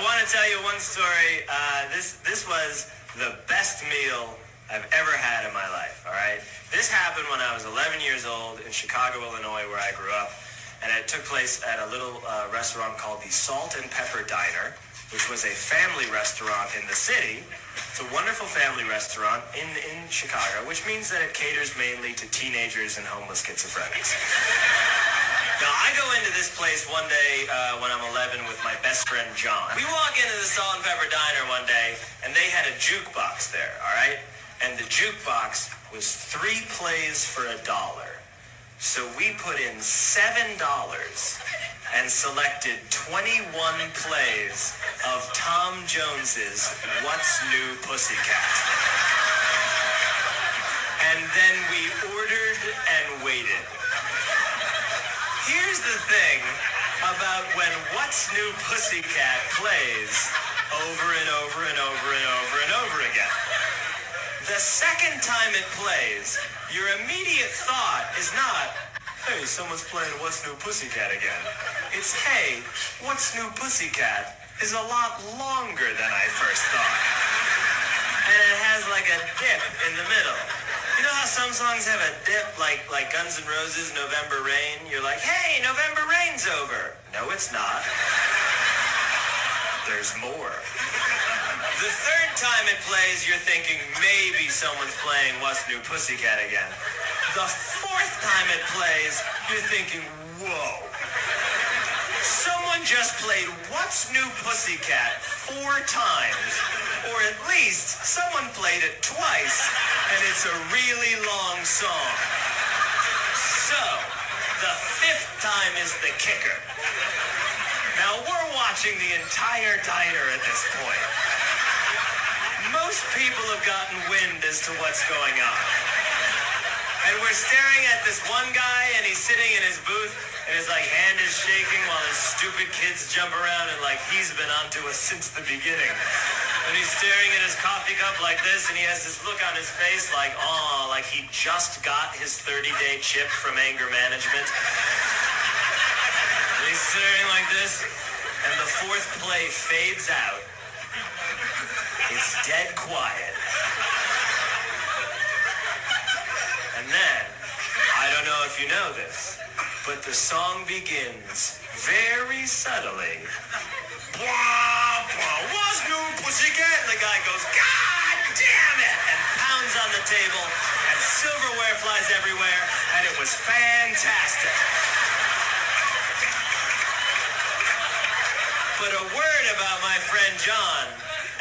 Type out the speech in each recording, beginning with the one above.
want to tell you one story. This was the best meal I've ever had in my life, all right? This happened when I was 11 years old in Chicago, Illinois, where I grew up. And it took place at a little restaurant called the Salt and Pepper Diner, which was a family restaurant in the city. It's a wonderful family restaurant in Chicago, which means that it caters mainly to teenagers and homeless schizophrenics. Now, I go into this place one day when I'm 11 with my best friend, John. We walk into the Salt and Pepper Diner one day, and they had a jukebox there, all right? And the jukebox was 3 plays for $1. So we put in $7 and selected 21 plays of Tom Jones's What's New Pussycat. And then we ordered and waited. Here's the thing about when What's New Pussycat plays over and over and over and over and over again. The second time it plays, your immediate thought is not, hey, someone's playing What's New Pussycat again. It's, hey, What's New Pussycat is a lot longer than I first thought. And it has like a dip in the middle. You know how some songs have a dip, like Guns N' Roses' November Rain? You're like, hey, November Rain's over. No, it's not. There's more. The third time it plays, you're thinking maybe someone's playing What's New Pussycat again. The fourth time it plays, you're thinking, whoa. Someone just played What's New Pussycat 4 times. Or at least someone played it twice, and it's a really long song. So, the 5th time is the kicker. Now, we're watching the entire diner at this point. Most people have gotten wind as to what's going on. And we're staring at this one guy, and he's sitting in his booth, and his hand is shaking while his stupid kids jump around, and he's been onto us since the beginning. And he's staring at his coffee cup like this, and he has this look on his face like he just got his 30-day chip from anger management. And he's staring like this, and the 4th play fades out. It's dead quiet. And then, I don't know if you know this, but the song begins very subtly. What's New Pussycat? And the guy goes, God damn it! And pounds on the table, and silverware flies everywhere, and it was fantastic. But a word about my friend John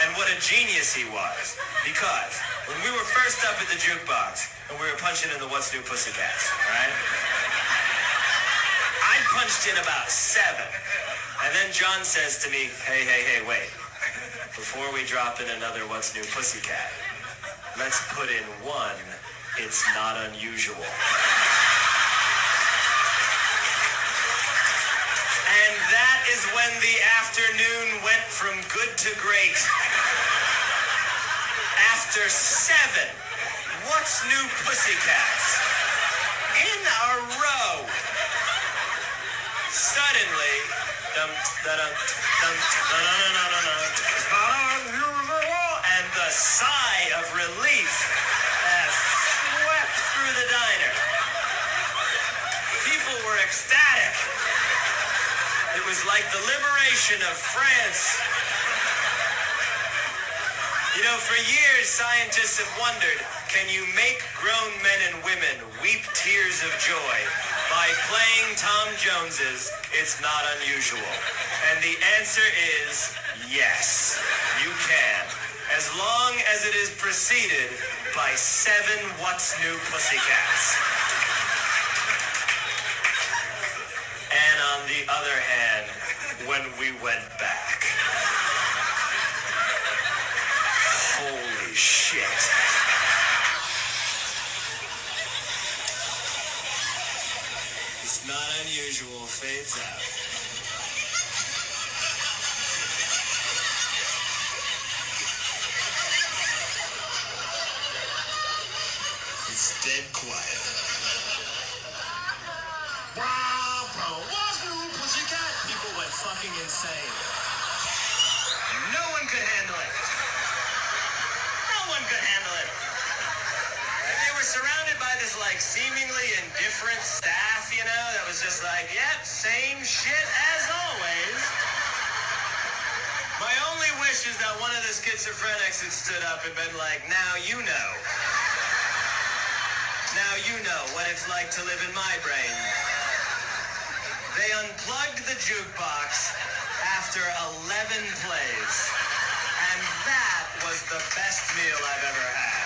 and what a genius he was. Because when we were first up at the jukebox and we were punching in the What's New Pussycats, right? I punched in about 7. And then John says to me, hey, wait. Before we drop in another What's New Pussycat, let's put in one It's Not Unusual. And that is when the afternoon went from good to great. After 7 What's New Pussycats in a row, suddenly, and the sigh of relief swept through the diner. People were ecstatic. It was like the liberation of France. You know, for years, scientists have wondered, can you make grown men and women weep tears of joy by playing Tom Jones's It's Not Unusual? And the answer is yes, you can. As long as it is preceded by 7 What's New Pussycats. And on the other hand, when we went back, holy shit. It's Not Unusual fades out. It's dead quiet. What's New Pussycat? People went fucking insane. could handle it. No one could handle it. And they were surrounded by this, like, seemingly indifferent staff, you know, that was just like, yep, same shit as always. My only wish is that one of the schizophrenics had stood up and been like, now you know. Now you know what it's like to live in my brain. They unplugged the jukebox after 11 plays. And that was the best meal I've ever had.